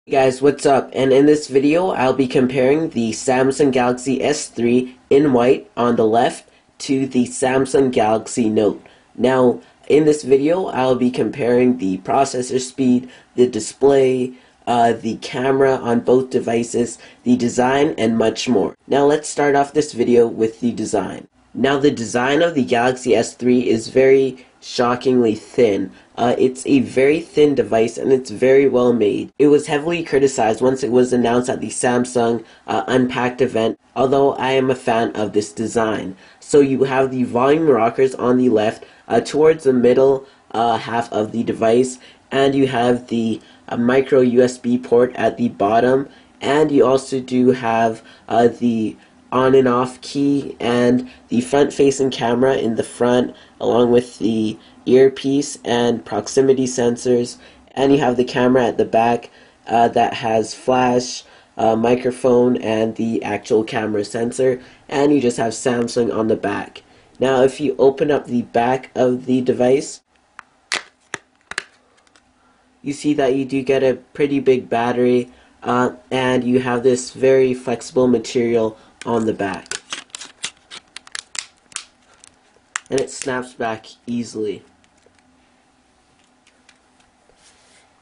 Hey guys, what's up? And in this video, I'll be comparing the Samsung Galaxy S3 in white on the left to the Samsung Galaxy Note. Now, in this video, I'll be comparing the processor speed, the display, the camera on both devices, the design, and much more. Now, let's start off this video with the design. Now, the design of the Galaxy S3 is very shockingly thin. It's a very thin device and it's very well made. It was heavily criticized once it was announced at the Samsung Unpacked event, although I am a fan of this design. So you have the volume rockers on the left towards the middle half of the device, and you have the micro USB port at the bottom, and you also do have the on and off key and the front facing camera in the front, along with the earpiece and proximity sensors, and you have the camera at the back that has flash, microphone, and the actual camera sensor, and you just have Samsung on the back. Now if you open up the back of the device, you see that you do get a pretty big battery, and you have this very flexible material on the back, and it snaps back easily.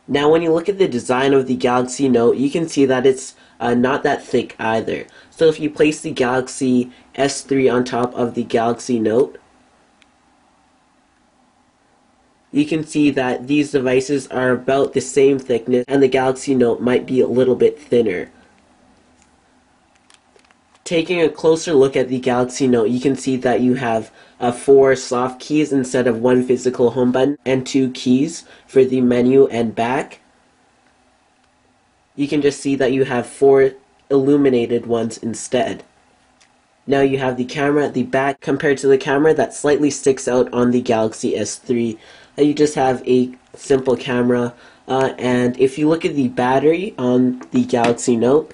Now when you look at the design of the Galaxy Note, you can see that it's not that thick either. So if you place the Galaxy S3 on top of the Galaxy Note, you can see that these devices are about the same thickness, and the Galaxy Note might be a little bit thinner. Taking a closer look at the Galaxy Note, you can see that you have 4 soft keys instead of 1 physical home button, and 2 keys for the menu and back. You can just see that you have 4 illuminated ones instead. Now you have the camera at the back compared to the camera that slightly sticks out on the Galaxy S3. You just have a simple camera, and if you look at the battery on the Galaxy Note,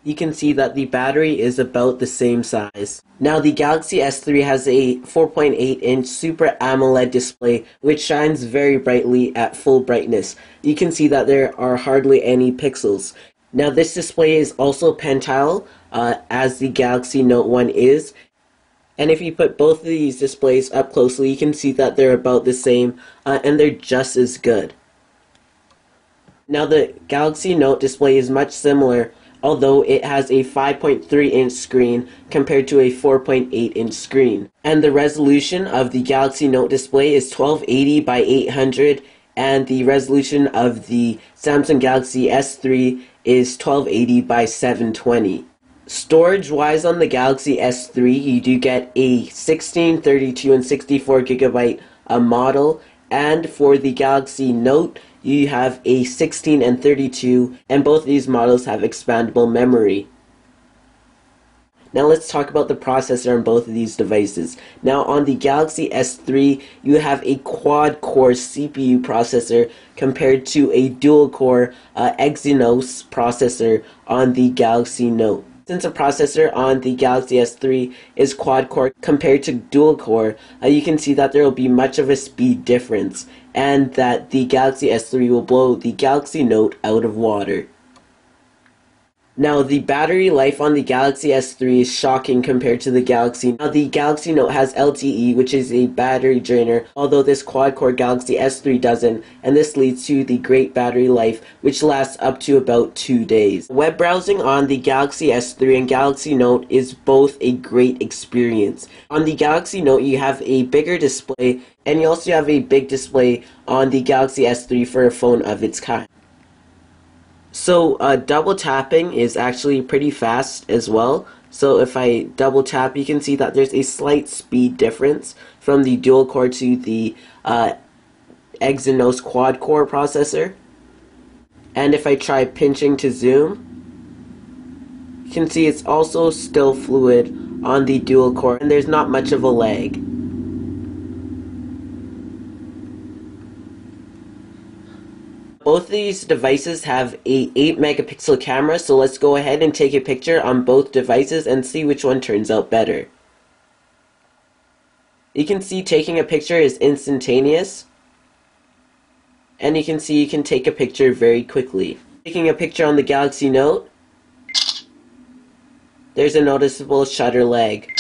you can see that the battery is about the same size. Now the Galaxy S3 has a 4.8-inch Super AMOLED display which shines very brightly at full brightness. You can see that there are hardly any pixels. Now this display is also pentile, as the Galaxy Note 1 is. And if you put both of these displays up closely, you can see that they're about the same, and they're just as good. Now the Galaxy Note display is much similar, although it has a 5.3-inch screen compared to a 4.8-inch screen. And the resolution of the Galaxy Note display is 1280 by 800, and the resolution of the Samsung Galaxy S3 is 1280 by 720. Storage-wise on the Galaxy S3, you do get a 16, 32, and 64 gigabyte model, and for the Galaxy Note, you have a 16 and 32, and both of these models have expandable memory. Now let's talk about the processor on both of these devices. Now on the Galaxy S3, you have a quad-core CPU processor compared to a dual-core Exynos processor on the Galaxy Note. Since the processor on the Galaxy S3 is quad-core compared to dual-core, you can see that there will be much of a speed difference, and that the Galaxy S3 will blow the Galaxy Note out of water. Now, the battery life on the Galaxy S3 is shocking compared to the Galaxy. Now, the Galaxy Note has LTE, which is a battery drainer, although this quad-core Galaxy S3 doesn't, and this leads to the great battery life, which lasts up to about 2 days. Web browsing on the Galaxy S3 and Galaxy Note is both a great experience. On the Galaxy Note, you have a bigger display, and you also have a big display on the Galaxy S3 for a phone of its kind. So double tapping is actually pretty fast as well. So if I double tap, you can see that there's a slight speed difference from the dual core to the Exynos quad core processor. And if I try pinching to zoom, you can see it's also still fluid on the dual core, and there's not much of a lag. Both of these devices have a 8 megapixel camera, so let's go ahead and take a picture on both devices and see which one turns out better. You can see taking a picture is instantaneous, and you can see you can take a picture very quickly. Taking a picture on the Galaxy Note, there's a noticeable shutter lag.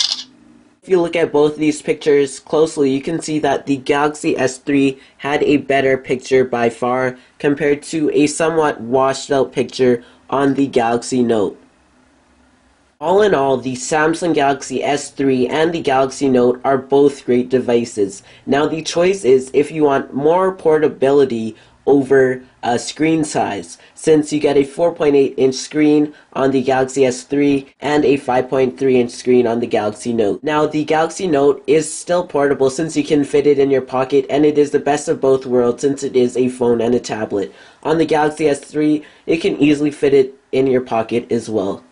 If you look at both of these pictures closely, you can see that the Galaxy S3 had a better picture by far compared to a somewhat washed out picture on the Galaxy Note. All in all, the Samsung Galaxy S3 and the Galaxy Note are both great devices. Now the choice is if you want more portability over screen size, since you get a 4.8-inch screen on the Galaxy S3 and a 5.3-inch screen on the Galaxy Note. Now the Galaxy Note is still portable since you can fit it in your pocket, and it is the best of both worlds since it is a phone and a tablet. On the Galaxy S3, you can easily fit it in your pocket as well.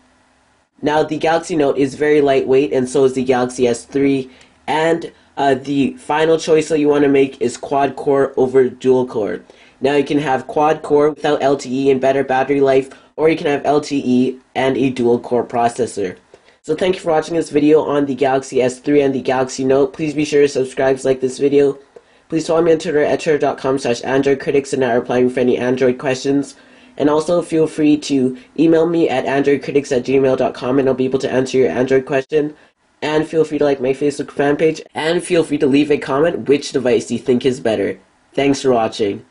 Now the Galaxy Note is very lightweight, and so is the Galaxy S3, and the final choice that you want to make is quad core over dual core. Now you can have quad core without LTE and better battery life, or you can have LTE and a dual core processor. So thank you for watching this video on the Galaxy S3 and the Galaxy Note. Please be sure to subscribe, like this video. Please follow me on Twitter at twitter.com/AndroidCritics and not replying for any Android questions. And also feel free to email me at androidcritics@gmail.com and I'll be able to answer your Android question. And feel free to like my Facebook fan page, and feel free to leave a comment which device you think is better. Thanks for watching.